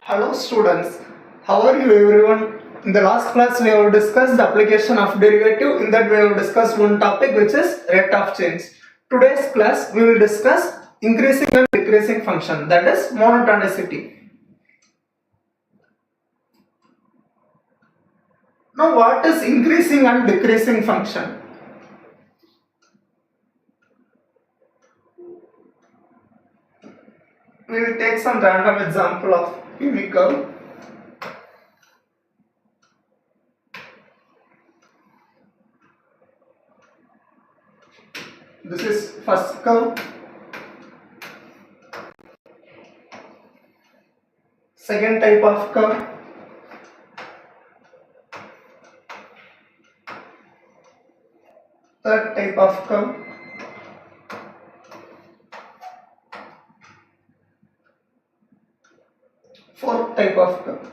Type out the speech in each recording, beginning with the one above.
Hello students, how are you everyone? In the last class we have discussed the application of derivative. In that we have discussed one topic which is rate of change. Today's class we will discuss increasing and decreasing function, that is monotonicity. Now what is increasing and decreasing function? We will take some random example of unit curve. This is first curve, second type of curve, third type of curve, fourth type of curve.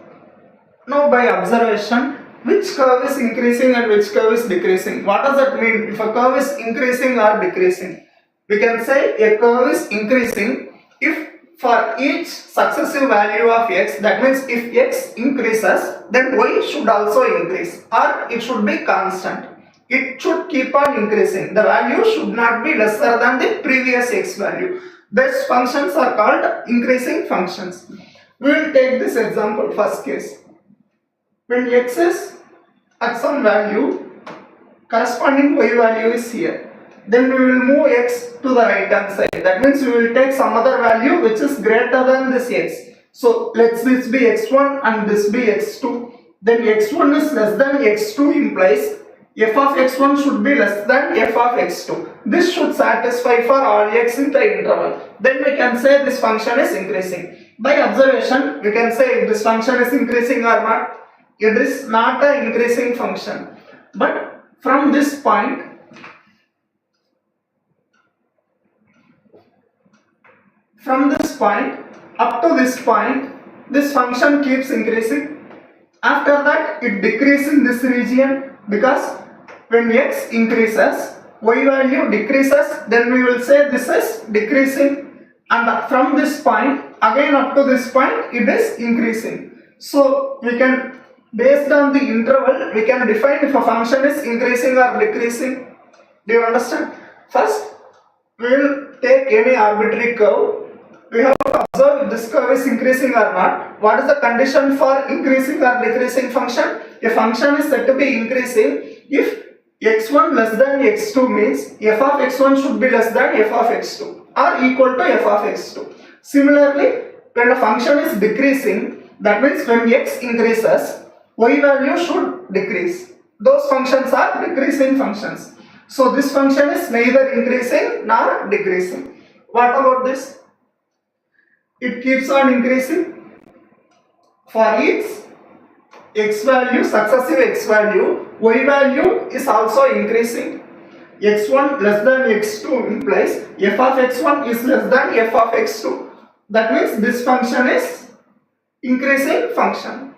Now by observation, which curve is increasing and which curve is decreasing? What does that mean? If a curve is increasing or decreasing, we can say a curve is increasing if for each successive value of x, that means if x increases, then y should also increase, or it should be constant. It should keep on increasing. The value should not be lesser than the previous x value. These functions are called increasing functions. We will take this example, first case. When x is at some value, corresponding y value is here. Then we will move x to the right hand side. That means we will take some other value which is greater than this x. So let this be x1 and this be x2. Then x1 is less than x2 implies f of x1 should be less than f of x2. This should satisfy for all x in the interval. Then we can say this function is increasing. By observation, we can say if this function is increasing or not. It is not an increasing function. But from this point, up to this point, this function keeps increasing. After that, it decreases in this region, because when x increases, y value decreases, then we will say this is decreasing, and from this point again up to this point it is increasing. So we can, based on the interval, we can define if a function is increasing or decreasing. Do you understand? First, we will take any arbitrary curve. We have to observe if this curve is increasing or not. What is the condition for increasing or decreasing function? A function is said to be increasing if x1 less than x2 means f of x1 should be less than f of x2 or equal to f of x2. Similarly, when a function is decreasing, that means when x increases, y value should decrease. Those functions are decreasing functions. So this function is neither increasing nor decreasing. What about this? It keeps on increasing. For each x value, successive x value, y value is also increasing. x1 less than x2 implies f of x1 is less than f of x2. That means this function is increasing function.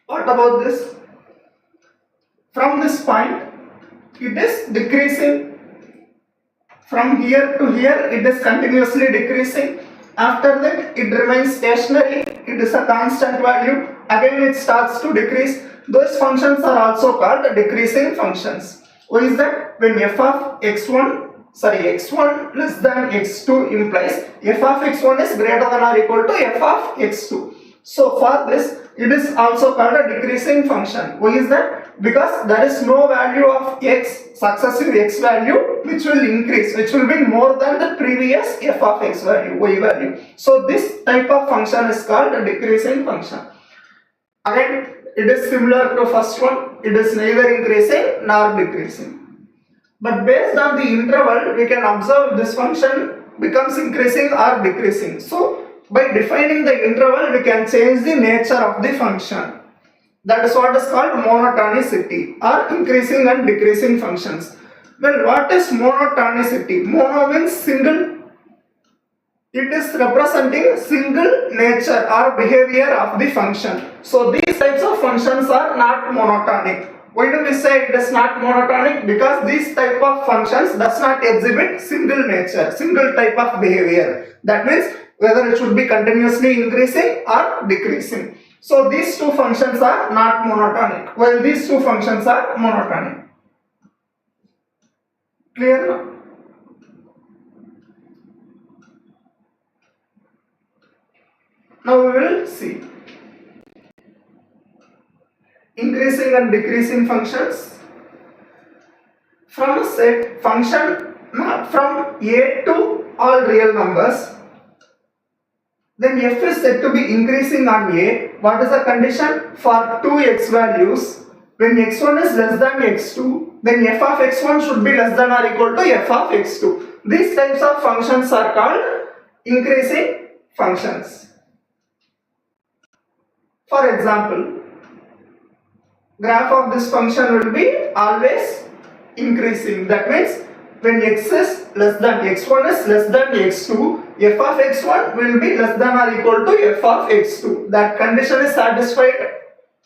What about this? From this point, it is decreasing. From here to here, it is continuously decreasing. After that, it remains stationary. It is a constant value. Again, it starts to decrease. Those functions are also called decreasing functions. What is that? When f of x1 less than x2 implies f of x1 is greater than or equal to f of x2. So for this, it is also called a decreasing function. Why is that? Because there is no value of x, successive x value, which will increase, which will be more than the previous f of x value, y value. So this type of function is called a decreasing function. Again, it is similar to first one. It is neither increasing nor decreasing. But based on the interval, we can observe this function becomes increasing or decreasing. So by defining the interval, we can change the nature of the function. That is what is called monotonicity, or increasing and decreasing functions. Well, what is monotonicity? Mono means single. It is representing single nature or behavior of the function. So these types of functions are not monotonic. Why do we say it is not monotonic? Because these type of functions does not exhibit single nature, single type of behavior. That means whether it should be continuously increasing or decreasing. So these two functions are not monotonic, while these two functions are monotonic. Clear now? Now we will see increasing and decreasing functions. From a set function from a to all real numbers, then f is said to be increasing on a. What is the condition? For two x values, when x1 is less than x2, then f of x1 should be less than or equal to f of x2. These types of functions are called increasing functions. For example, graph of this function will be always increasing. That means when x is less than x1 is less than x2, f of x1 will be less than or equal to f of x2. That condition is satisfied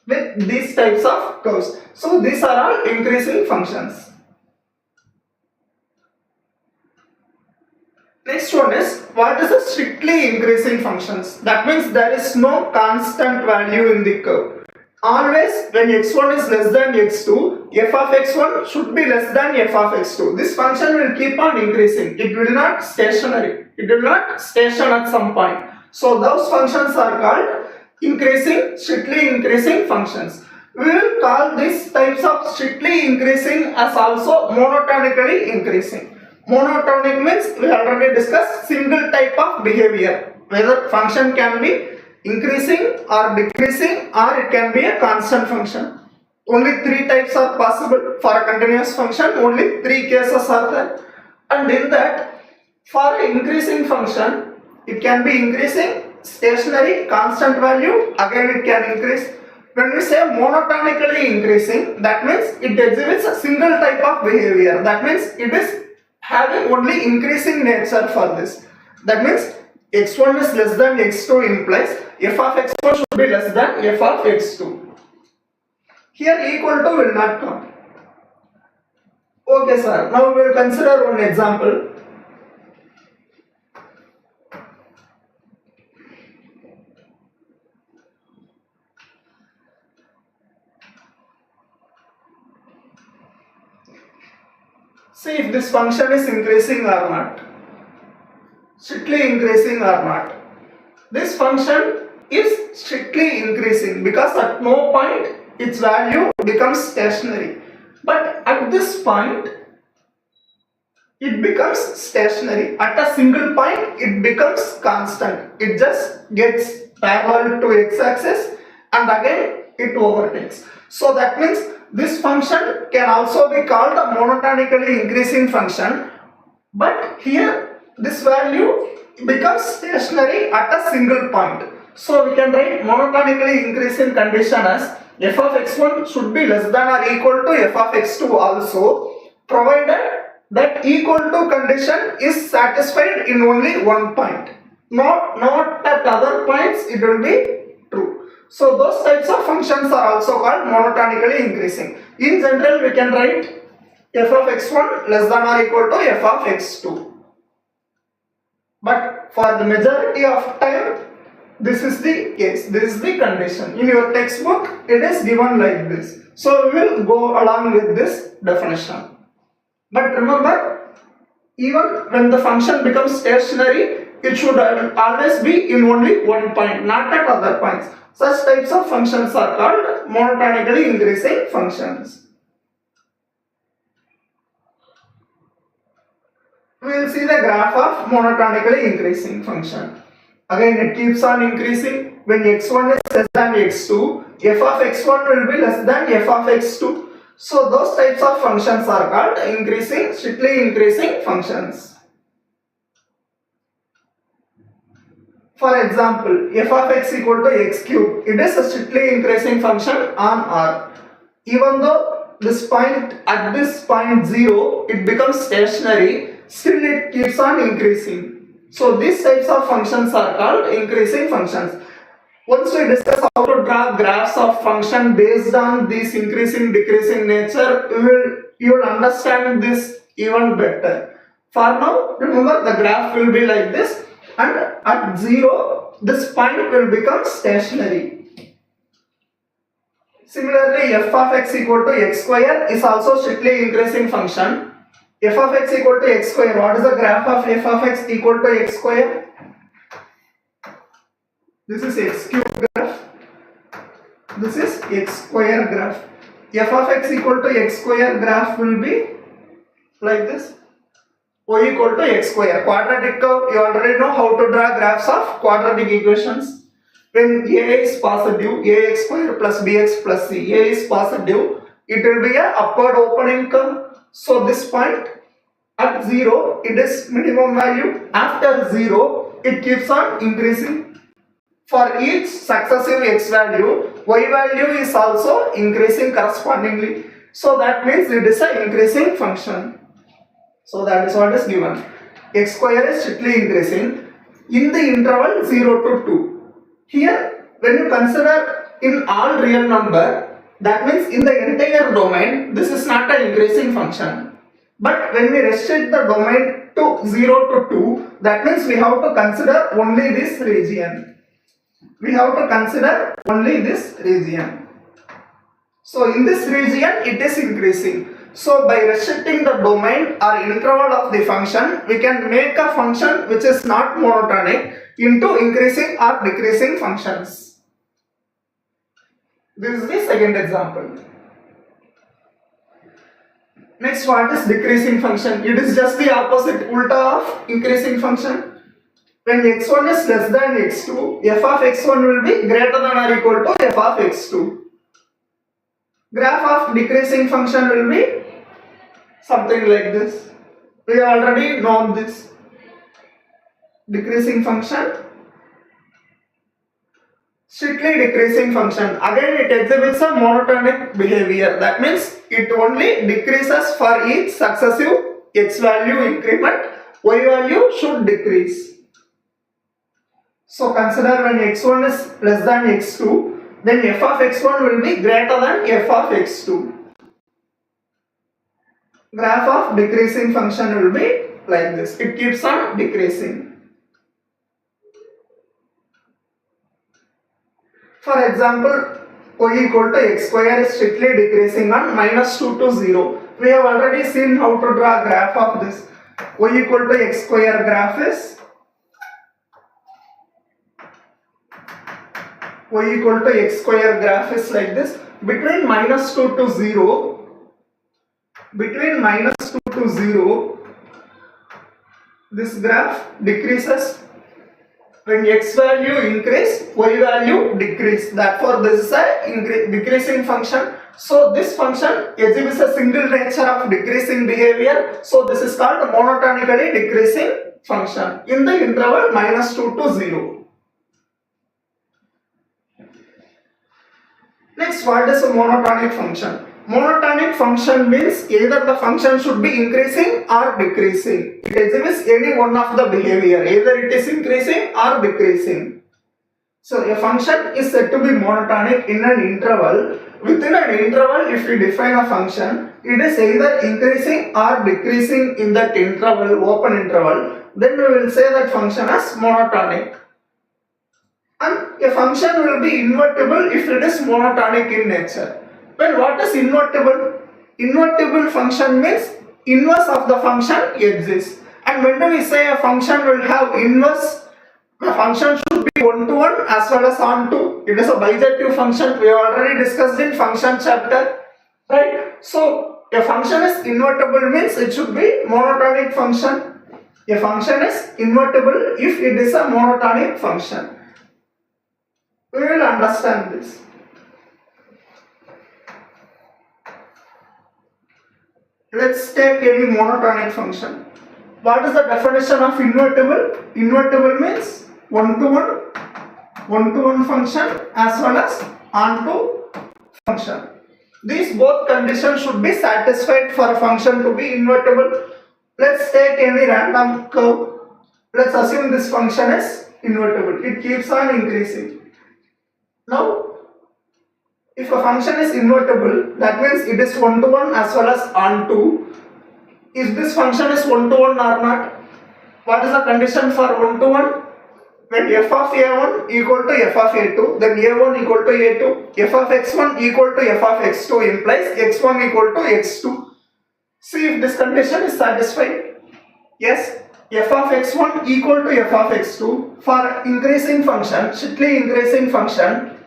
with these types of curves. So these are all increasing functions. Next one is, what is a strictly increasing functions? That means there is no constant value in the curve. Always when x1 is less than x2, f of x1 should be less than f of x2. This function will keep on increasing. It will not stationary. It will not station at some point. So those functions are called increasing, strictly increasing functions. We will call these types of strictly increasing as also monotonically increasing. Monotonic means we already discussed single type of behavior. Whether function can be increasing or decreasing, or it can be a constant function. Only three types are possible. For a continuous function, only three cases are there. And in that, for an increasing function, it can be increasing, stationary, constant value, again it can increase. When we say monotonically increasing, that means it exhibits a single type of behavior. That means it is having only increasing nature for this. That means x1 is less than x2 implies f of x1 should be less than f of x2. Here equal to will not come. Okay sir, now we will consider one example. See if this function is increasing or not. Strictly increasing or not. This function is strictly increasing because at no point its value becomes stationary. But at this point it becomes stationary. At a single point it becomes constant. It just gets parallel to x-axis and again it overtakes. So that means this function can also be called a monotonically increasing function, but here this value becomes stationary at a single point. So we can write monotonically increasing condition as f of x1 should be less than or equal to f of x2 also, provided that equal to condition is satisfied in only one point. Not at other points it will be true. So those types of functions are also called monotonically increasing. In general we can write f of x1 less than or equal to f of x2. But for the majority of time this is the case, this is the condition. In your textbook it is given like this. So we will go along with this definition. But remember, even when the function becomes stationary, it should always be in only one point, not at other points. Such types of functions are called monotonically increasing functions. We will see the graph of monotonically increasing function. Again it keeps on increasing. When x1 is less than x2, f of x1 will be less than f of x2. So those types of functions are called increasing, strictly increasing functions. For example, f of x equal to x cube, it is a strictly increasing function on R. Even though this point, at this point 0, it becomes stationary, still it keeps on increasing. So these types of functions are called increasing functions. Once we discuss how to draw graphs of function based on this increasing decreasing nature, you will understand this even better. For now, remember the graph will be like this. and at 0 this point will become stationary. Similarly, f of x equal to x square is also strictly increasing function. F of x equal to x square, what is the graph of f of x equal to x square? This is x cube graph. This is x square graph. F of x equal to x square graph will be like this. Y equal to x square. Quadratic curve, you already know how to draw graphs of quadratic equations. When a is positive, ax square plus bx plus c, a is positive, it will be a upward opening curve. So this point at 0, it is minimum value. After 0, it keeps on increasing. For each successive x value, y value is also increasing correspondingly. So that means it is an increasing function. So that is what is given. X square is strictly increasing in the interval 0 to 2. Here, when you consider in all real number, that means in the entire domain, this is not an increasing function. But when we restrict the domain to 0 to 2, that means we have to consider only this region. We have to consider only this region. So in this region, it is increasing. So by restricting the domain or interval of the function, we can make a function which is not monotonic into increasing or decreasing functions. This is the second example. Next, what is decreasing function? It is just the opposite, ulta of increasing function. When x1 is less than x2, f of x1 will be greater than or equal to f of x2. Graph of decreasing function will be something like this. We already know this. Decreasing function, strictly decreasing function. Again, it exhibits a monotonic behavior. That means it only decreases for each successive x value increment. Y value should decrease. So consider when x1 is less than x2, then f of x1 will be greater than f of x2. Graph of decreasing function will be like this. It keeps on decreasing. For example, y equal to x square is strictly decreasing on -2 to 0. We have already seen how to draw graph of this. Y equal to x square graph is y equal to x square graph is like this. Between -2 to 0, this graph decreases. When x value increase, y value decrease. Therefore, this is a decreasing function. So this function exhibits a single nature of decreasing behavior. So this is called monotonically decreasing function in the interval -2 to 0. Next, what is a monotonic function? Monotonic function means either the function should be increasing or decreasing. It exhibits any one of the behavior, either it is increasing or decreasing. So a function is said to be monotonic in an interval. Within an interval, if we define a function, it is either increasing or decreasing in that interval, open interval, then we will say that function as monotonic. And a function will be invertible if it is monotonic in nature. Well, what is invertible? Invertible function means inverse of the function exists. And when do we say a function will have inverse? The function should be one-to-one as well as on-to. It is a bijective function. We have already discussed in function chapter. Right? So, a function is invertible means it should be monotonic function. A function is invertible if it is a monotonic function. We will understand this. Let's take any monotonic function. What is the definition of invertible? Invertible means one-to-one function as well as on-to function. These both conditions should be satisfied for a function to be invertible. Let's take any random curve. Let's assume this function is invertible. It keeps on increasing. Now, if a function is invertible, that means it is one-to-one as well as on-to. If this function is one-to-one or not? What is the condition for one-to-one? when f of a1 equal to f of a2, then a1 equal to a2, f of x1 equal to f of x2 implies x1 equal to x2. See if this condition is satisfied. Yes, f of x1 equal to f of x2 for increasing function, strictly increasing function,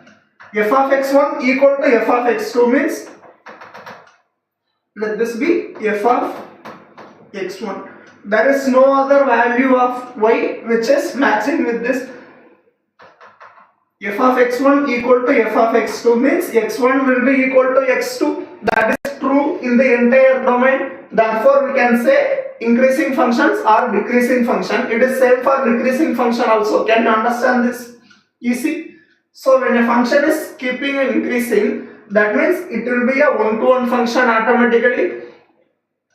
f of x1 equal to f of x2 means, let this be f of x1. There is no other value of y which is matching with this. F of x1 equal to f of x2 means x1 will be equal to x2. That is true in the entire domain. Therefore, we can say increasing functions are decreasing function. It is same for decreasing function also. Can you understand this? Easy. So when a function is keeping on increasing, that means it will be a one-to-one function automatically.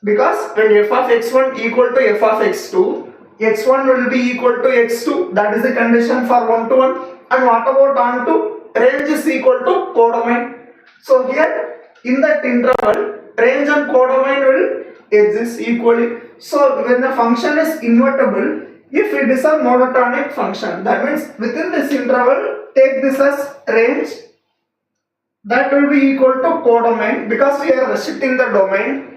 Because when f of x1 equal to f of x2, x1 will be equal to x2. That is the condition for one-to-one. And what about onto range is equal to codomain. So here in that interval, range and codomain will exist equally. So when the function is invertible, if it is a monotonic function, that means within this interval, take this as range. That will be equal to codomain because we are restricting the domain.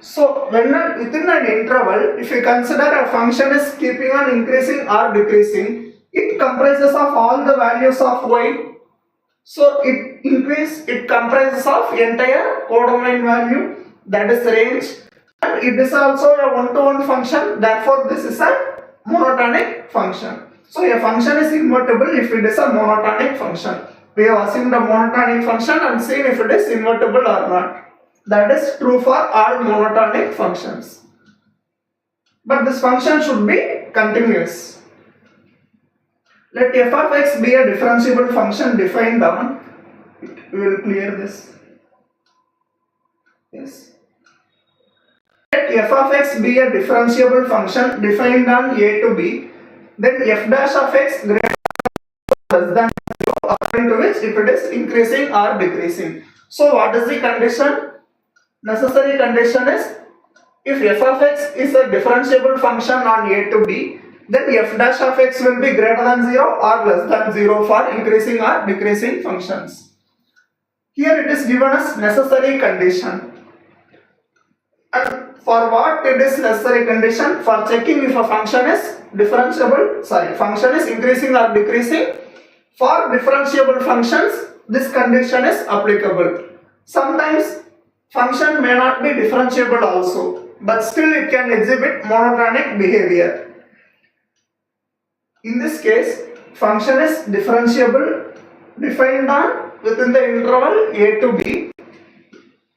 So when within an interval, if you consider a function is keeping on increasing or decreasing, it comprises of all the values of y. So it comprises of entire codomain value, that is range, and it is also a one-to-one function. Therefore, this is a monotonic function. So a function is invertible if it is a monotonic function. We have assumed a monotonic function and seen if it is invertible or not. That is true for all monotonic functions. But this function should be continuous. Let f of x be a differentiable function defined on, we will clear this. Yes. Let f of x be a differentiable function defined on a to b, then f dash of x greater or less than 0 according to which if it is increasing or decreasing. So what is the condition? Necessary condition is if f of x is a differentiable function on a to b, then f dash of x will be greater than 0 or less than 0 for increasing or decreasing functions. Here it is given as necessary condition. And for what it is necessary condition? For checking if a function is function is increasing or decreasing. For differentiable functions, this condition is applicable. Sometimes function may not be differentiable also, but still it can exhibit monotonic behavior. In this case, function is differentiable defined on within the interval a to b,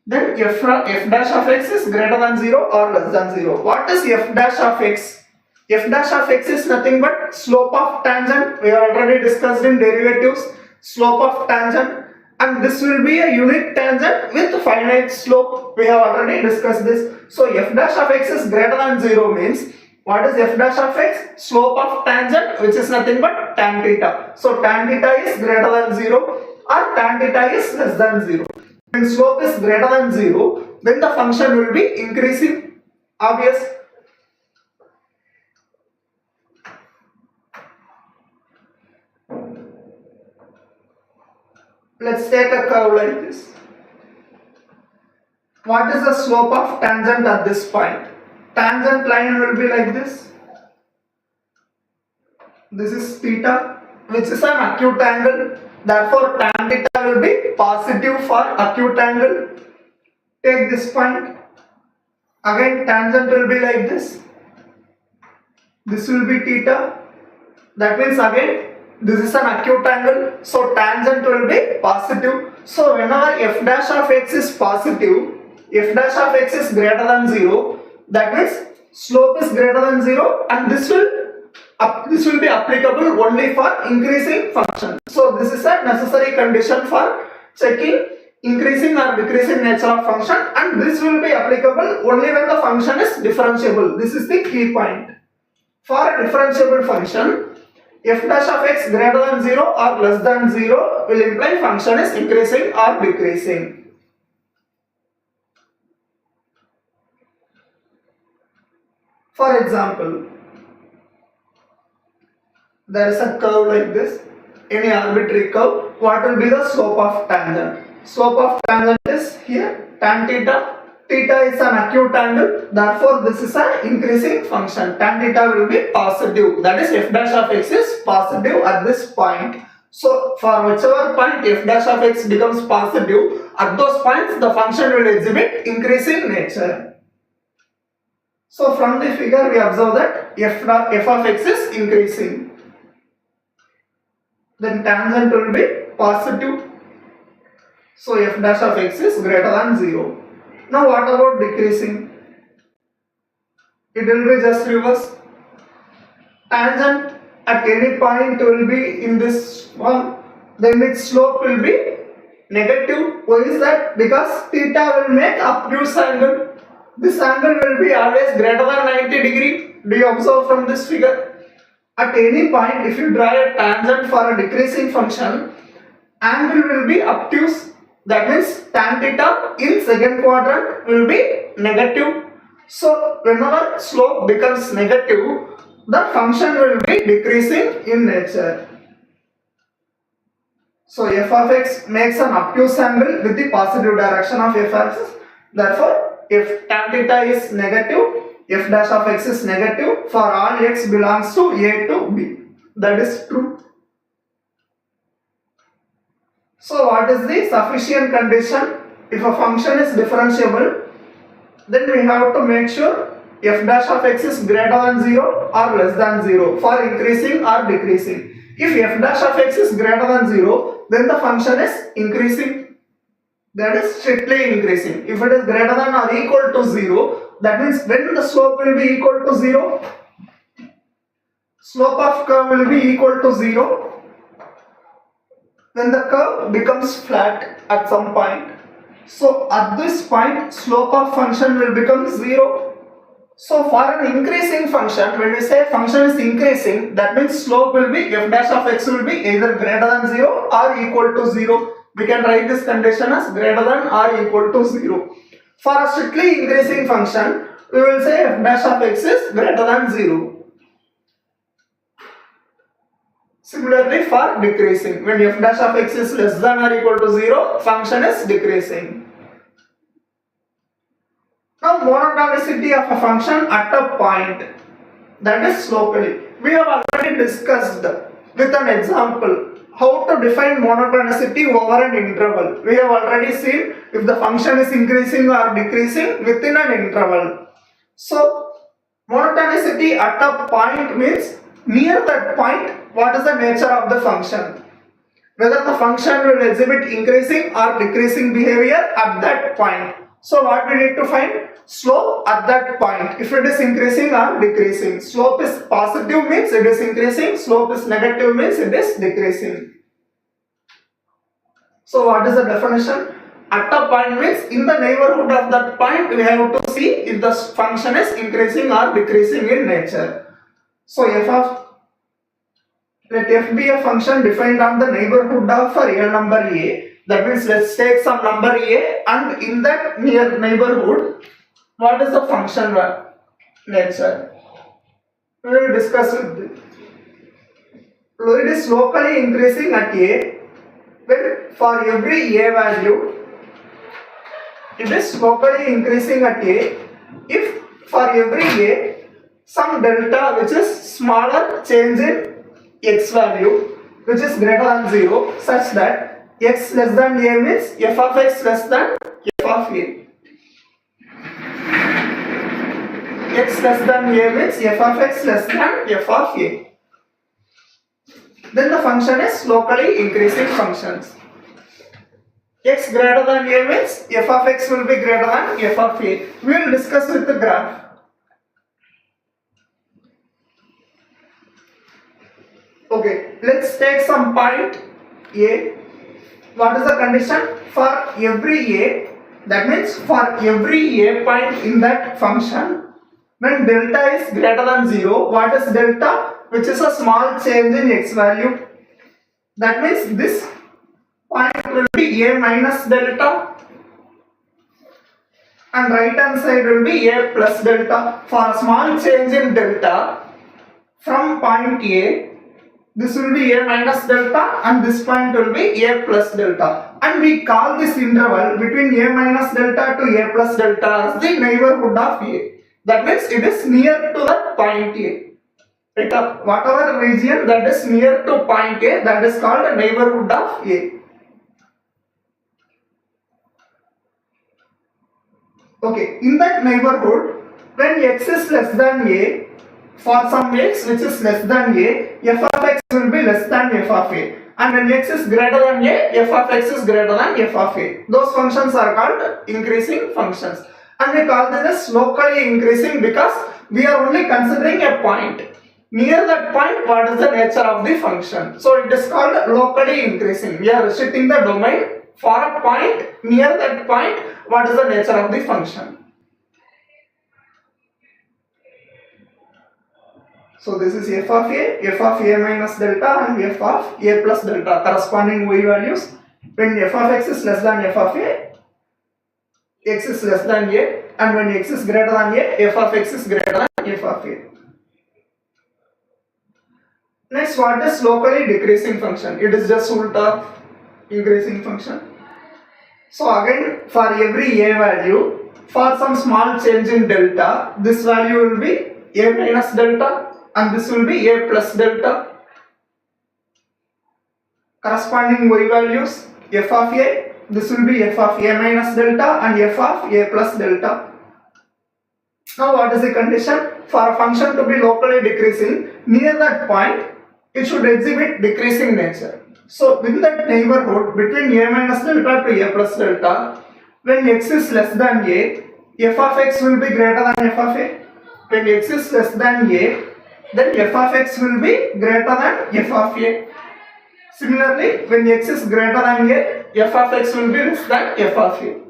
then f dash of x is greater than 0 or less than 0. What is f dash of x? F dash of x is nothing but slope of tangent. We have already discussed in derivatives, slope of tangent, and this will be a unit tangent with finite slope. We have already discussed this. So f dash of x is greater than 0 means, what is f dash of x? Slope of tangent, which is nothing but tan theta. So tan theta is greater than 0 or tan theta is less than 0. When slope is greater than 0, then the function will be increasing. Obvious. Let's take a curve like this. What is the slope of tangent at this point? Tangent line will be like this. This is theta, which is an acute angle. Therefore, tan theta will be positive for acute angle. Take this point. Again, tangent will be like this. This will be theta. That means again, this is an acute angle. So, tangent will be positive. So, whenever f dash of x is positive, f dash of x is greater than 0, that means slope is greater than 0 and this will be applicable only for increasing function. So this is a necessary condition for checking increasing or decreasing nature of function, and this will be applicable only when the function is differentiable. This is the key point. For a differentiable function, f dash of x greater than 0 or less than 0 will imply function is increasing or decreasing. For example, there is a curve like this, any arbitrary curve, what will be the slope of tangent? Slope of tangent is here, tan theta. Theta is an acute angle, therefore this is an increasing function. Tan theta will be positive, that is f dash of x is positive at this point. So for whichever point f dash of x becomes positive, at those points the function will exhibit increasing nature. So from the figure we observe that f of x is increasing. Then tangent will be positive. So f dash of x is greater than 0. Now what about decreasing? It will be just reverse. Tangent at any point will be in this one, then its slope will be negative. Why is that? Because theta will make obtuse angle. This angle will be always greater than 90 degree. Do you observe from this figure? At any point, if you draw a tangent for a decreasing function, angle will be obtuse. That means tan theta in second quadrant will be negative. So whenever slope becomes negative, the function will be decreasing in nature. So f of x makes an obtuse angle with the positive direction of f axis. Therefore, if tan theta is negative, f dash of x is negative for all x belongs to a to b. That is true. So what is the sufficient condition? If a function is differentiable, then we have to make sure f dash of x is greater than 0 or less than 0 for increasing or decreasing. If f dash of x is greater than 0, then the function is increasing. That is strictly increasing. If it is greater than or equal to 0, that means when the slope will be equal to 0, slope of curve will be equal to 0, then the curve becomes flat at some point. So at this point, slope of function will become 0. So for an increasing function, when we say function is increasing, that means slope will be f dash of x will be either greater than 0 or equal to 0. We can write this condition as greater than or equal to 0. For a strictly increasing function, we will say f dash of x is greater than 0. Similarly for decreasing, when f dash of x is less than or equal to 0, function is decreasing. Now monotonicity of a function at a point, that is locally. We have already discussed with an example how to define monotonicity over an interval. We have already seen if the function is increasing or decreasing within an interval. So monotonicity at a point means near that point, what is the nature of the function? Whether the function will exhibit increasing or decreasing behavior at that point. So what we need to find? Slope at that point. If it is increasing or decreasing. Slope is positive means it is increasing. Slope is negative means it is decreasing. So what is the definition? At a point means in the neighborhood of that point we have to see if the function is increasing or decreasing in nature. So let f be a function defined on the neighborhood of a real number a. That means let's take some number a, and in that near neighborhood, what is the function nature? We will discuss with this. It is locally increasing at a, when for every a value, it is locally increasing at a if for every a some delta which is smaller change in x value which is greater than 0 such that x less than a means f of x less than f of a. X less than a means f of x less than f of a. Then the function is locally increasing functions. X greater than a means f of x will be greater than f of a. We will discuss with the graph. Okay, let's take some point a. What is the condition? For every a, that means for every a point in that function, when delta is greater than 0, what is delta? Which is a small change in x value. That means this point will be a minus delta and right hand side will be a plus delta. For a small change in delta from point A, this will be a minus delta and this point will be a plus delta, and we call this interval between a minus delta to a plus delta as the neighborhood of a. That means it is near to the point a. Whatever region that is near to point A, that is called a neighborhood of A. Okay, in that neighborhood, when x is less than A, for some x which is less than A, f of x will be less than f of A. And when x is greater than A, f of x is greater than f of A. Those functions are called increasing functions. And we call this as locally increasing because we are only considering a point. Near that point, what is the nature of the function? So it is called locally increasing. We are restricting the domain for a point. Near that point, what is the nature of the function? So this is f of a minus delta and f of a plus delta, corresponding y values. When f of x is less than f of a, x is less than a, and when x is greater than a, f of x is greater than f of a. Next, what is locally decreasing function? It is just root of increasing function. So again, for every a value, for some small change in delta, this value will be a minus delta and this will be a plus delta. Corresponding y values, f of a, this will be f of a minus delta and f of a plus delta. Now what is the condition? For a function to be locally decreasing, near that point, it should exhibit decreasing nature. So within that neighborhood between a minus delta to a plus delta, when x is less than a, f of x will be greater than f of a. When x is less than a, then f of x will be greater than f of a. Similarly, when x is greater than a, f of x will be less than f of a.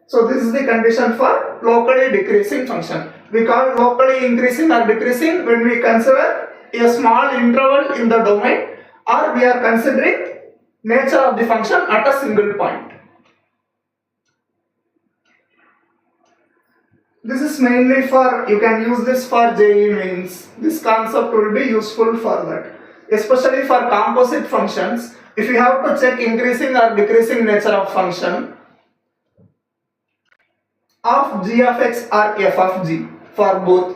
So this is the condition for locally decreasing function. We call locally increasing or decreasing when we consider a small interval in the domain, or we are considering nature of the function at a single point. This is mainly for, you can use this for JEE mains. This concept will be useful for that. Especially for composite functions, if you have to check increasing or decreasing nature of function of g of x or f of g for both.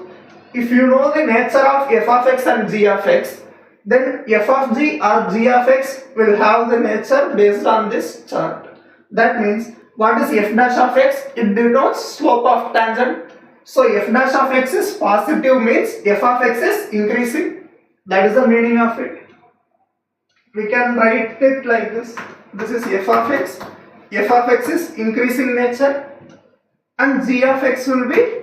If you know the nature of f of x and g of x, then f of g or g of x will have the nature based on this chart. That means, what is f dash of x? It denotes slope of tangent. So f dash of x is positive, means f of x is increasing. That is the meaning of it. We can write it like this. This is f of x. F of x is increasing nature, and g of x will be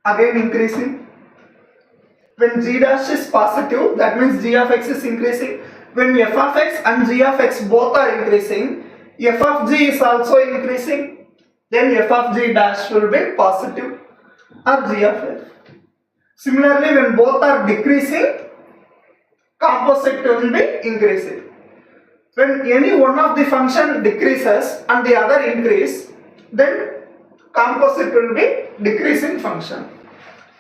again increasing. When g dash is positive, that means g of x is increasing. When f of x and g of x both are increasing, f of g is also increasing, then f of g dash will be positive, or g of f. Similarly, when both are decreasing, composite will be increasing. When any one of the function decreases and the other increase, then composite will be decreasing function.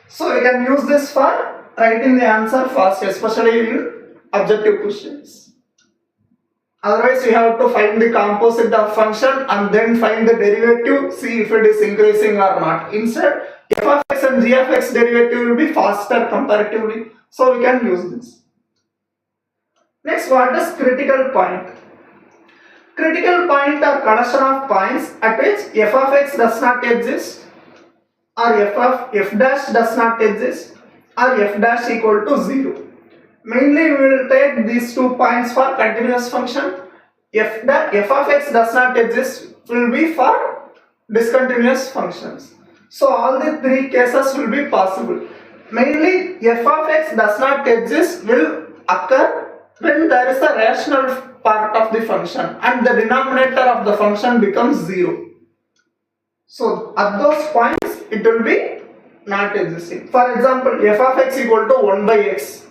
So we can use this for writing the answer fast, especially in objective questions. Otherwise, we have to find the composite of function and then find the derivative, see if it is increasing or not. Instead, f of x and g of x derivative will be faster comparatively. So we can use this. Next, what is critical point? Critical point are collection of points at which f of x does not exist, or f dash does not exist, or f dash equal to 0. Mainly we will take these 2 points for continuous function. F of x does not exist will be for discontinuous functions. So all the 3 cases will be possible. Mainly f of x does not exist will occur when there is a rational part of the function and the denominator of the function becomes 0. So at those points it will be not existing. For example, f of x equal to 1 by x.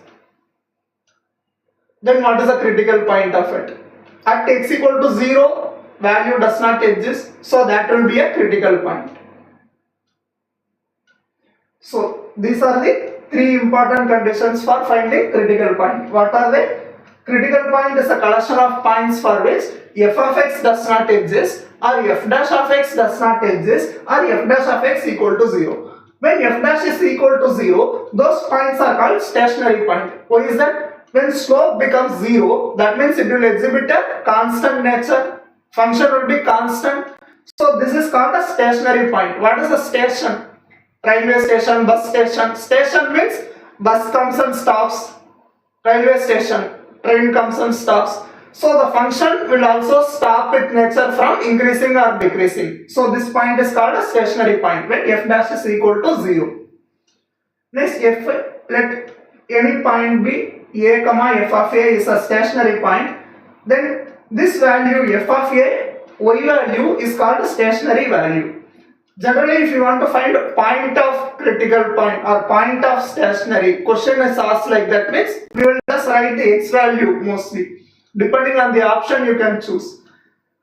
Then what is the critical point of it? At x equal to 0, value does not exist, so that will be a critical point. So these are the three important conditions for finding critical point. What are they? Critical point is a collection of points for which f of x does not exist, or f dash of x does not exist, or f dash of x equal to 0. When f dash is equal to 0, those points are called stationary point. Why is that? When slope becomes 0, that means it will exhibit a constant nature. Function will be constant. So this is called a stationary point. What is a station? Railway station, bus station. Station means bus comes and stops. Railway station, train comes and stops. So the function will also stop its nature from increasing or decreasing. So this point is called a stationary point when f dash is equal to 0. Next, let any point be a comma f of a is a stationary point, then this value f of a, y value is called a stationary value. Generally, if you want to find point of critical point or point of stationary, question is asked like that, means we will just write the x value mostly. Depending on the option you can choose.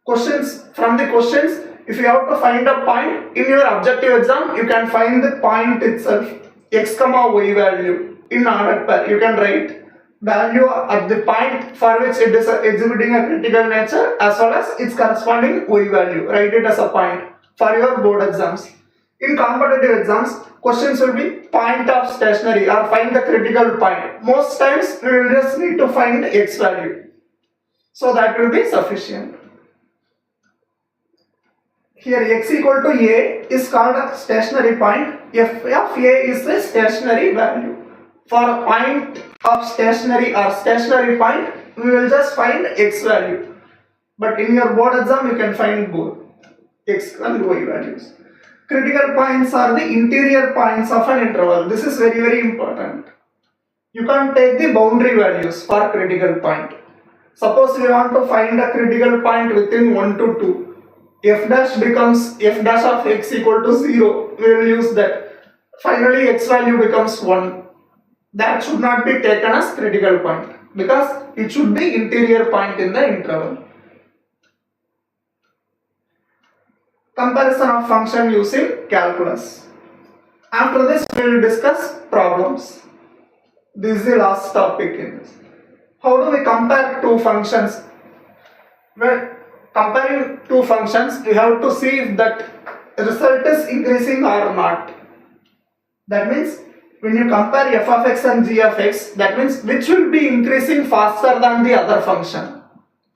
From the questions, if you have to find a point in your objective exam, you can find the point itself, x comma y value in order pair. You can write value at the point for which it is exhibiting a critical nature as well as its corresponding y value. Write it as a point for your board exams. In competitive exams, questions will be point of stationary or find the critical point. Most times we will just need to find x value. So that will be sufficient. Here x equal to a is called a stationary point. F of a is the stationary value. For a point of stationary or stationary point, we will just find x value. But in your board exam, you can find both x and y values. Critical points are the interior points of an interval. This is very, very important. You can't take the boundary values for critical point. Suppose we want to find a critical point within 1 to 2. F dash becomes f dash of x equal to 0. We will use that. Finally, x value becomes 1. That should not be taken as critical point because it should be interior point in the interval. Comparison of function using calculus. After this, we will discuss problems. This is the last topic in this. How do we compare two functions? When comparing two functions, we have to see if that result is increasing or not. That means when you compare f of x and g of x, that means which will be increasing faster than the other function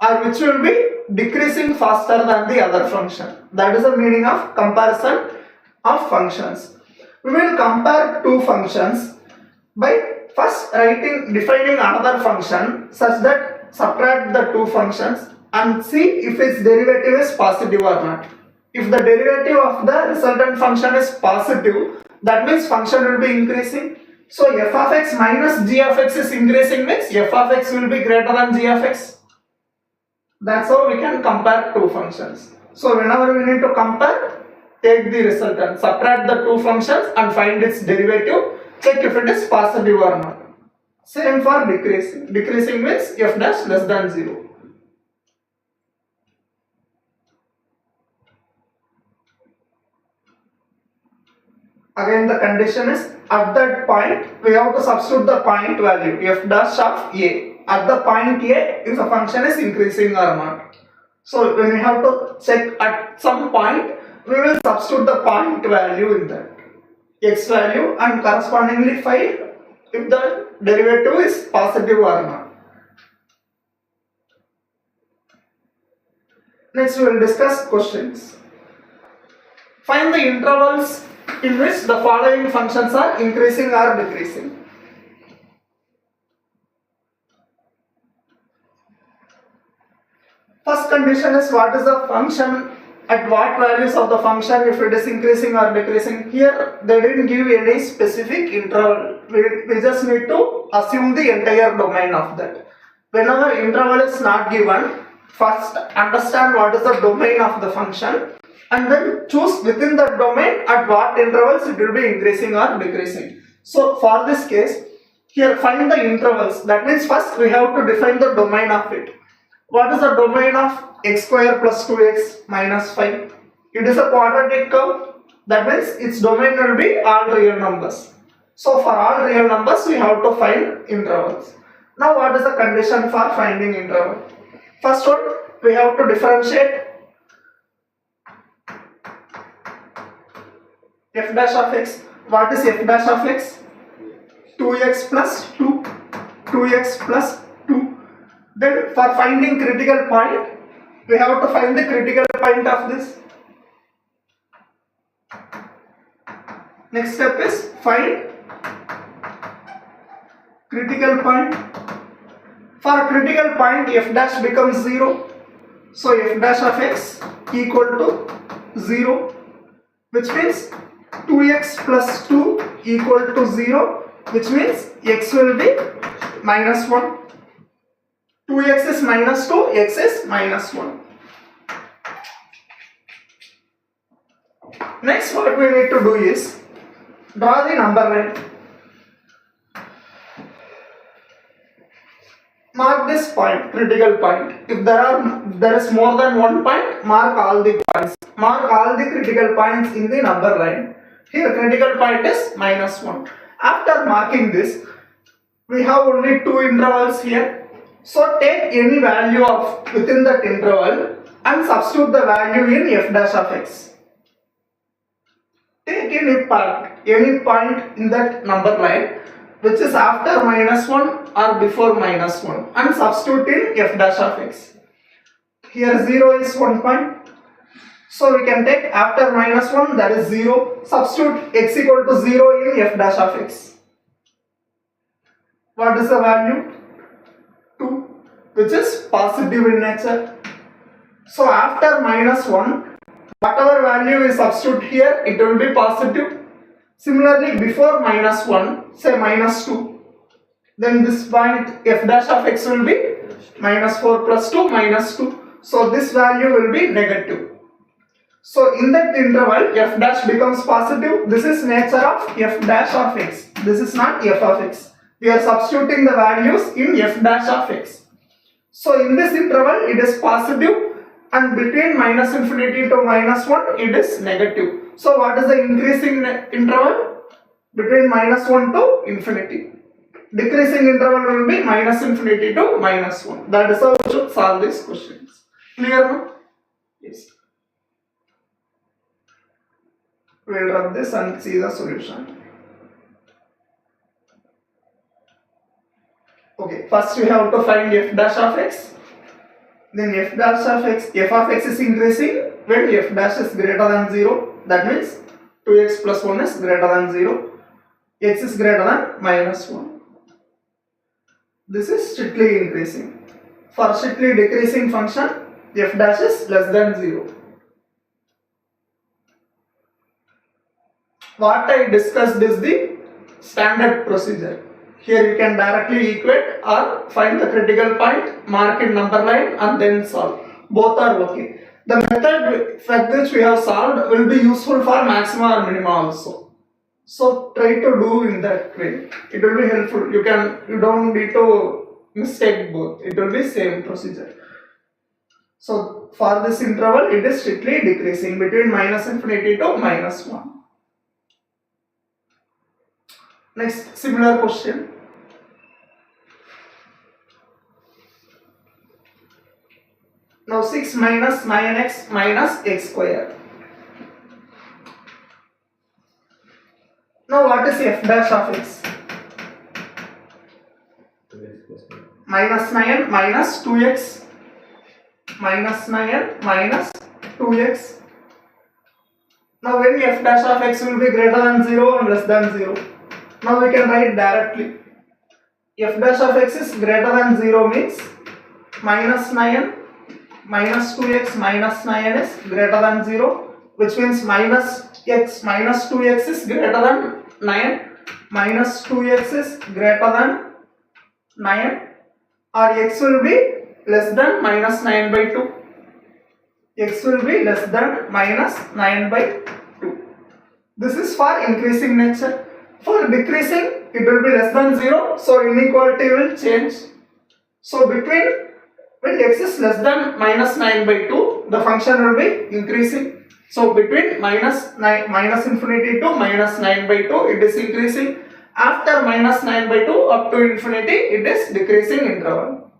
or which will be decreasing faster than the other function. That is the meaning of comparison of functions. We will compare two functions by first defining another function such that subtract the two functions and see if its derivative is positive or not. If the derivative of the resultant function is positive, that means function will be increasing. So f of x minus g of x is increasing, means f of x will be greater than g of x. That's how we can compare two functions. So whenever we need to compare, take the resultant, subtract the two functions and find its derivative. Check if it is positive or not. Same for decreasing. Decreasing means f dash less than 0. Again the condition is at that point we have to substitute the point value f dash of a. At the point a if the function is increasing or not. So when we have to check at some point, we will substitute the point value in that x value and correspondingly find if the derivative is positive or not. Next we will discuss questions. Find the intervals in which the following functions are increasing or decreasing. First condition is what is the function, at what values of the function, if it is increasing or decreasing. Here they didn't give any specific interval. We just need to assume the entire domain of that. Whenever interval is not given, first understand what is the domain of the function and then choose within the domain at what intervals it will be increasing or decreasing. So for this case, here find the intervals. That means first we have to define the domain of it. What is the domain of x square plus 2x minus 5? It is a quadratic curve. That means its domain will be all real numbers. So for all real numbers we have to find intervals. Now what is the condition for finding interval? First one, we have to differentiate f dash of x. What is f dash of x? 2x plus 2, 2x plus 2. Then for finding critical point, we have to find the critical point of this. Next step is find critical point. For critical point, f dash becomes 0. So f dash of x equal to 0, which means 2x plus 2 equal to 0, which means x will be minus 1. 2x is minus 2, x is minus 1. Next, what we need to do is draw the number line. Mark this point, critical point. If there is more than one point, mark all the points. Mark all the critical points in the number line. Here critical point is minus 1. After marking this, we have only two intervals here. So take any value of within that interval and substitute the value in f dash of x. Take any point in that number line which is after minus 1 or before minus 1 and substitute in f dash of x. Here 0 is 1 point. So we can take after minus 1, that is 0. Substitute x equal to 0 in f dash of x. What is the value? 2, which is positive in nature. So after minus 1, whatever value is substitute here, it will be positive. Similarly, before minus 1, say minus 2, then this point f dash of x will be minus 4 plus 2 minus 2. So this value will be negative. So in that interval, f dash becomes positive. This is nature of f dash of x. This is not f of x. We are substituting the values in f dash of x. So in this interval, it is positive, and between minus infinity to minus 1, it is negative. So what is the increasing interval? Between minus 1 to infinity. Decreasing interval will be minus infinity to minus 1. That is how we should solve these questions. Clear now? Yes. We will rub this and see the solution. Okay, first we have to find f dash of x. Then f dash of x, f of x is increasing when f dash is greater than 0. That means 2x plus 1 is greater than 0. X is greater than minus 1. This is strictly increasing. For strictly decreasing function, f dash is less than 0. What I discussed is the standard procedure. Here you can directly equate or find the critical point, mark in number line and then solve. Both are okay. The method for which we have solved will be useful for maxima or minima also. So try to do in that way. It will be helpful. You don't need to mistake both. It will be same procedure. So for this interval, it is strictly decreasing between minus infinity to minus 1. Next, similar question. Now 6 minus 9x minus x square. Now what is f dash of x? Minus 9 minus 2x. Minus 9 minus 2x. Now when f dash of x will be greater than 0 and less than 0. Now we can write directly. F dash of x is greater than 0 means minus 9 minus 2x minus 9 is greater than 0, which means minus x minus 2x is greater than 9, minus 2x is greater than 9, or x will be less than minus 9 by 2. X will be less than minus 9 by 2. This is for increasing nature. For decreasing, it will be less than 0, so inequality will change. So between When x is less than minus 9 by 2, the function will be increasing. So between minus infinity to minus 9 by 2, it is increasing. After minus 9 by 2 up to infinity, it is decreasing interval.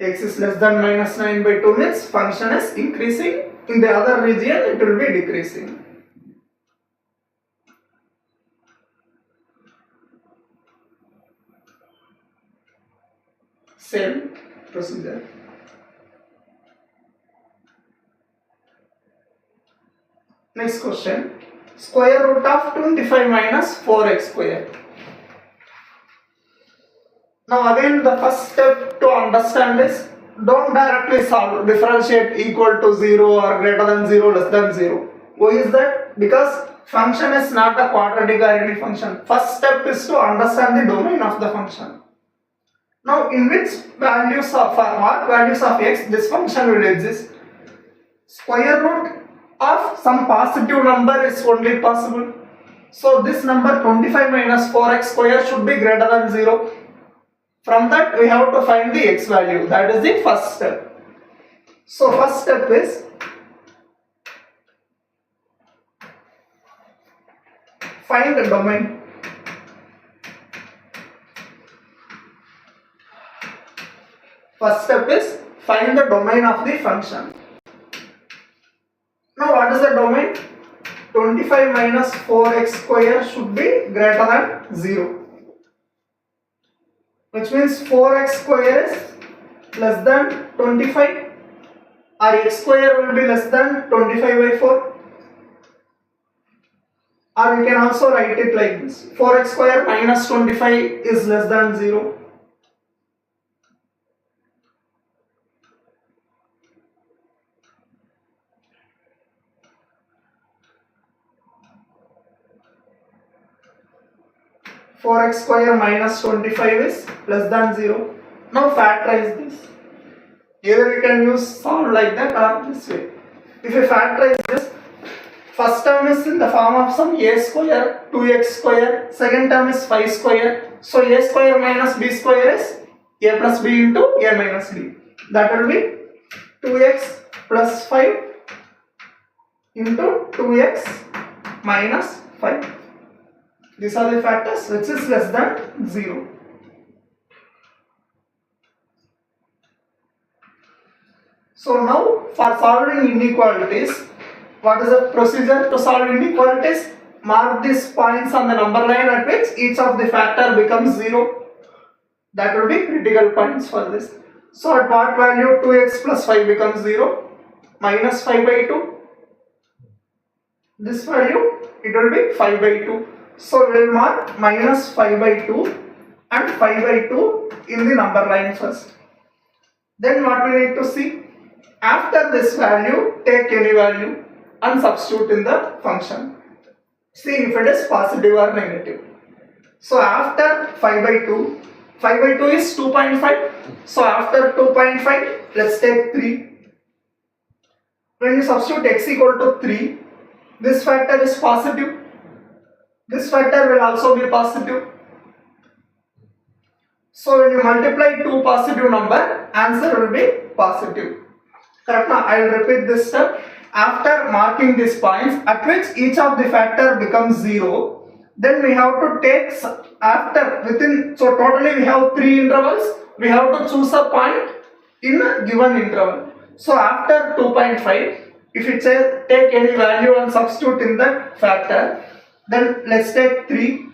X is less than minus 9 by 2 means function is increasing. In the other region, it will be decreasing. Same procedure. Next question. Square root of 25 minus 4x square. Now again, the first step to understand is, don't directly solve, differentiate equal to 0 or greater than 0, less than 0. Why is that? Because function is not a quadratic or any function. First step is to understand the domain of the function. Now in which values of what values of x this function will exist? Square root of some positive number is only possible. So this number 25 minus 4x square should be greater than 0. From that we have to find the x value. That is the first step. So first step is find the domain. First step is find the domain of the function. Now what is the domain? 25 minus 4x square should be greater than 0. Which means 4x square is less than 25, or x square will be less than 25 by 4. Or we can also write it like this: 4x square minus 25 is less than 0. Four x square minus 25 is less than 0. Now factorize this. Either you can use solve like that or this way. If you factorize this, first term is in the form of some a square, 2x square, second term is 5 square. So a square minus b square is a plus b into a minus b. That will be 2x plus 5 into 2x minus 5. These are the factors which is less than 0. So now for solving inequalities, what is the procedure to solve inequalities? Mark these points on the number line at which each of the factor becomes 0. That will be critical points for this. So at what value 2x plus 5 becomes 0? Minus 5 by 2. This value, it will be 5 by 2. So we will mark minus 5 by 2 and 5 by 2 in the number line first. Then what we need to see? After this value, take any value and substitute in the function. See if it is positive or negative. So after 5 by 2, 5 by 2 is 2.5. So after 2.5, let's take 3. When you substitute x equal to 3, this factor is positive. This factor will also be positive. So when you multiply two positive number, answer will be positive. Correct? Now I will repeat this step. After marking these points at which each of the factor becomes 0, then we have to take so totally we have 3 intervals. We have to choose a point in a given interval. So after 2.5, if it says take any value and substitute in that factor, then let's take 3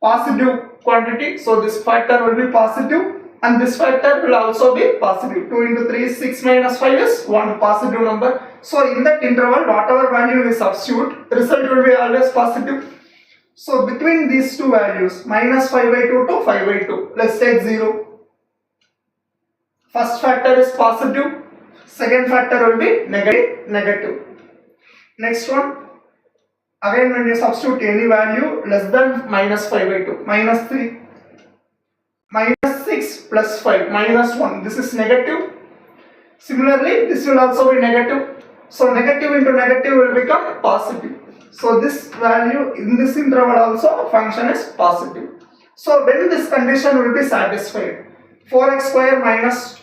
positive quantity. So this factor will be positive and this factor will also be positive. 2 into 3 is 6 minus 5 is 1 positive number. So in that interval, whatever value we substitute, result will be always positive. So between these two values, minus 5 by 2 to 5 by 2, let's take 0. First factor is positive, second factor will be negative. Next one. Again, when you substitute any value less than minus 5 by 2, minus 3, minus 6 plus 5, minus 1, this is negative. Similarly, this will also be negative. So negative into negative will become positive. So this value in this interval also function is positive. So when this condition will be satisfied, 4x square minus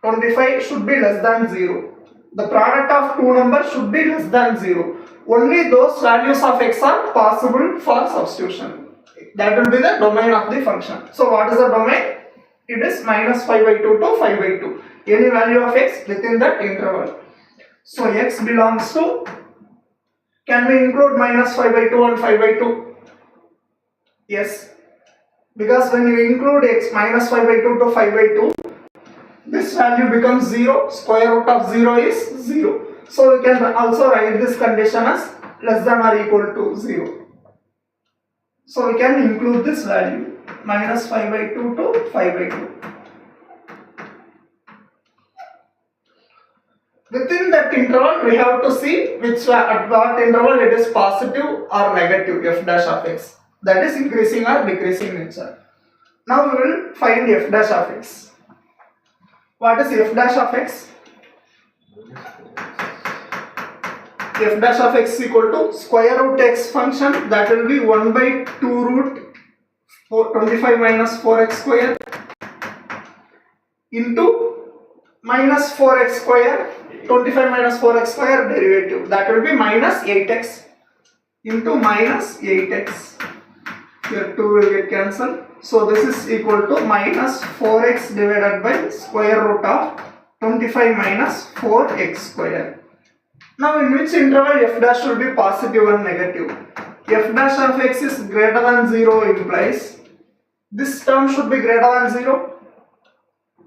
25 should be less than 0. The product of two numbers should be less than 0. Only those values of x are possible for substitution. That will be the domain of the function. So what is the domain? It is minus 5 by 2 to 5 by 2. Any value of x within that interval. So x belongs to, can we include minus 5 by 2 and 5 by 2? Yes. Because when you include x minus 5 by 2 to 5 by 2, this value becomes 0. Square root of 0 is 0. So we can also write this condition as less than or equal to 0. So we can include this value minus 5 by 2 to 5 by 2. Within that interval, we have to see at what interval it is positive or negative f dash of x. That is increasing or decreasing nature. Now we will find f dash of x. What is f dash of x? F dash of x is equal to square root x function, that will be 1 by 2 root 25 minus 4x square into minus 4x square, 25 minus 4x square derivative, that will be minus 8x into minus 8x. Here 2 will get cancelled. So this is equal to minus 4x divided by square root of 25 minus 4x square. Now in which interval f dash will be positive and negative? F dash of x is greater than 0 implies this term should be greater than 0.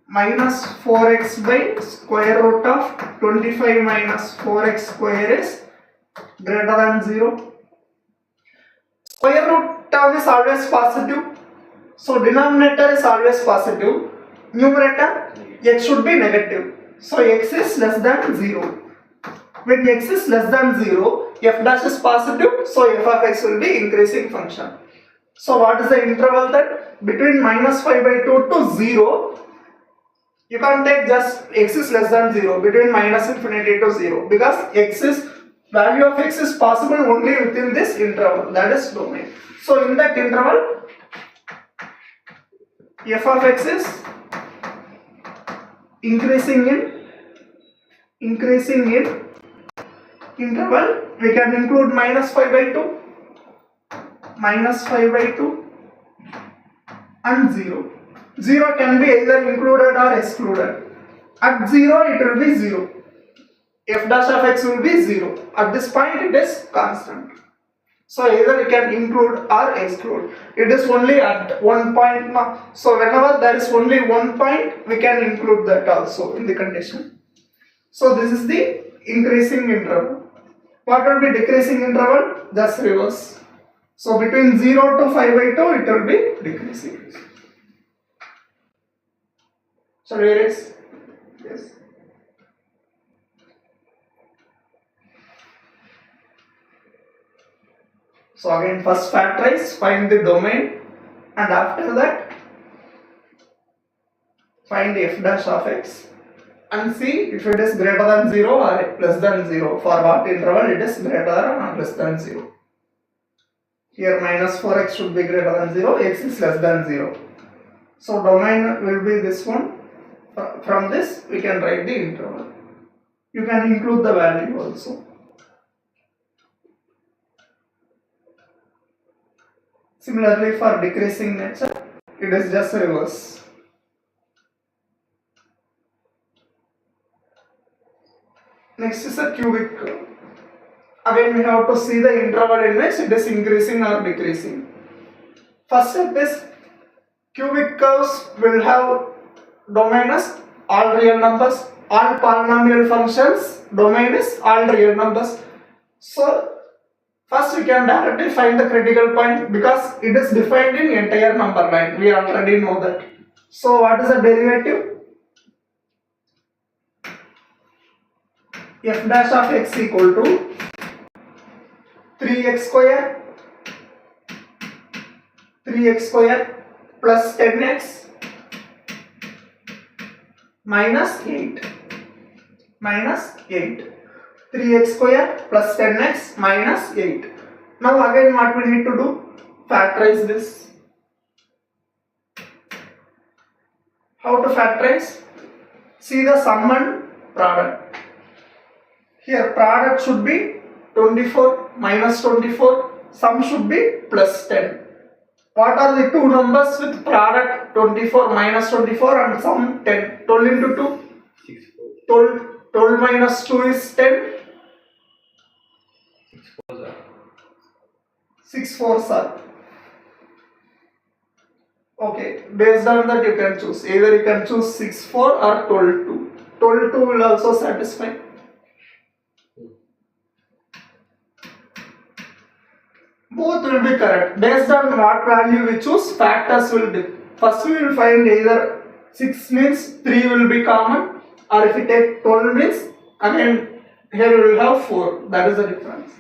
Minus 4x by square root of 25 minus 4x square is greater than 0. Square root term is always positive. So denominator is always positive. Numerator x should be negative. So x is less than 0. When x is less than 0, f dash is positive. So f of x will be increasing function. So what is the interval that? Between minus 5 by 2 to 0. You can't take just x is less than 0 between minus infinity to 0, because value of x is possible only within this interval, that is domain. So in that interval, f of x is increasing in interval. We can include minus 5 by 2, minus 5 by 2 and 0. 0 can be either included or excluded. At 0 it will be 0. F dash of x will be 0. At this point it is constant. So either you can include or exclude. It is only at one point now. So whenever there is only one point, we can include that also in the condition. So this is the increasing interval. What will be decreasing interval? Just reverse. So between 0 to 5 by 2 it will be decreasing. Shall we erase? Yes. So again, first factorize, find the domain, and after that find f dash of x and see if it is greater than 0 or less than 0. For what interval it is greater or less than 0. Here minus 4x should be greater than 0, x is less than 0. So domain will be this one. From this we can write the interval. You can include the value also. Similarly for decreasing nature, it is just reverse. Next is a cubic curve. Again we have to see the interval in which it is increasing or decreasing. First step is cubic curves will have domain is all real numbers, all polynomial functions, domain is all real numbers. So first we can directly find the critical point because it is defined in entire number line. We already know that. So what is the derivative? F dash of x equal to 3x square plus 10x minus 8. 3x square plus 10x minus 8. Now again what we need to do? Factorize this. How to factorize? See the sum and product. Here product should be 24 minus 24, sum should be plus 10. What are the two numbers with product 24 minus 24 and sum 10? 12 into 2? 12 minus 2 is 10. 6 4s are. Okay, based on that you can choose. Either you can choose 6 4 or 12 2. 12 2 will also satisfy. Both will be correct. Based on what value we choose, factors will be. First we will find either 6 means 3 will be common, or if we take 12 means again here we will have 4. That is the difference.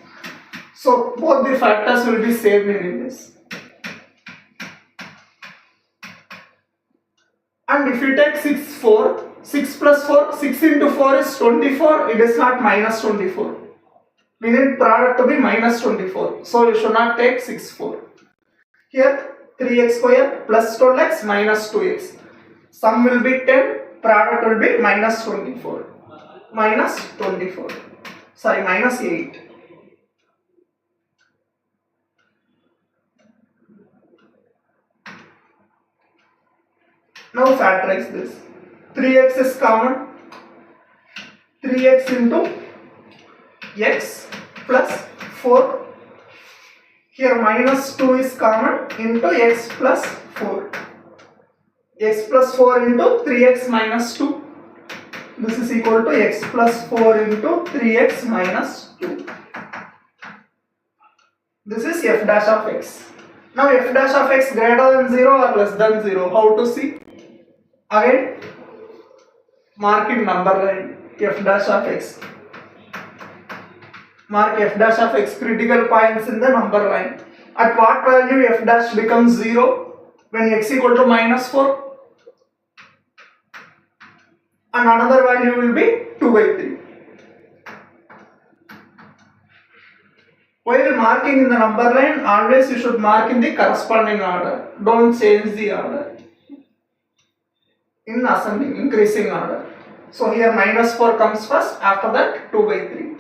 So both the factors will be same in this. And if you take 6 plus 4, 6 into 4 is 24, it is not minus 24. We need product to be minus 24. So you should not take 6 4. Here 3x square plus 12x minus 2x. Sum will be 10, product will be minus 24. Minus 24. Sorry, minus 8. Now factorize this. 3x is common. 3x into x plus 4. Here minus 2 is common into x plus 4. X plus 4 into 3x minus 2. This is equal to x plus 4 into 3x minus 2. This is f dash of x. Now f dash of x greater than 0 or less than 0. How to see? Again, mark in number line f dash of x. Mark f dash of x critical points in the number line. At what value f dash becomes 0? When x equal to minus 4. And another value will be 2 by 3. While marking in the number line, always you should mark in the corresponding order. Don't change the order. In ascending, increasing order. So here minus 4 comes first, after that 2 by 3.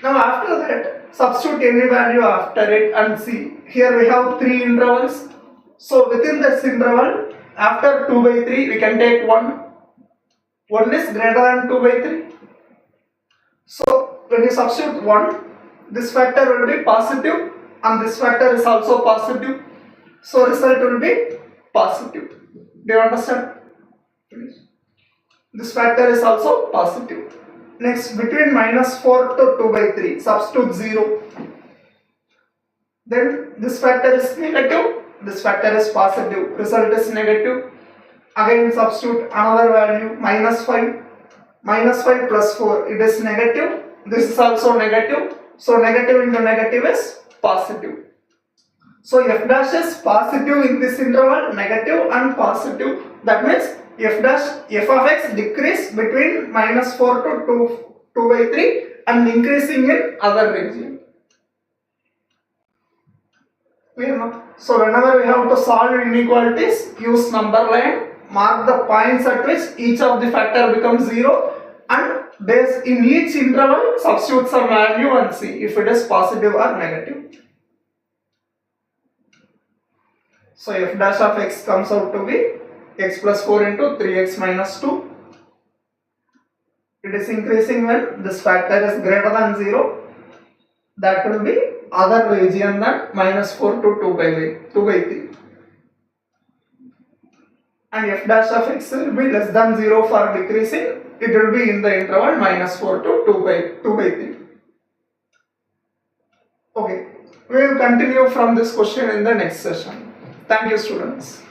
Now after that, substitute any value after it and see. Here we have 3 intervals. So within this interval, after 2 by 3, we can take 1. 1 is greater than 2 by 3. So when you substitute 1, this factor will be positive and this factor is also positive. So result will be positive. Do you understand? This factor is also positive. Next, between minus 4 to 2 by 3, substitute 0. Then this factor is negative, this factor is positive, result is negative. Again substitute another value, minus 5. Minus 5 plus 4, it is negative. This is also negative. So negative into negative is positive. So f dash is positive in this interval, negative and positive. That means f of x decrease between minus 4 to 2 by 3 and increasing in other region. So whenever we have to solve inequalities, use number line, mark the points at which each of the factor becomes 0 and base in each interval substitute some value and see if it is positive or negative. So f dash of x comes out to be x plus 4 into 3x minus 2. It is increasing when this factor is greater than 0. That will be other region than minus 4 to 2 by 3. And f dash of x will be less than 0 for decreasing. It will be in the interval minus 4 to 2 by 3. Okay, we will continue from this question in the next session. Thank you, students.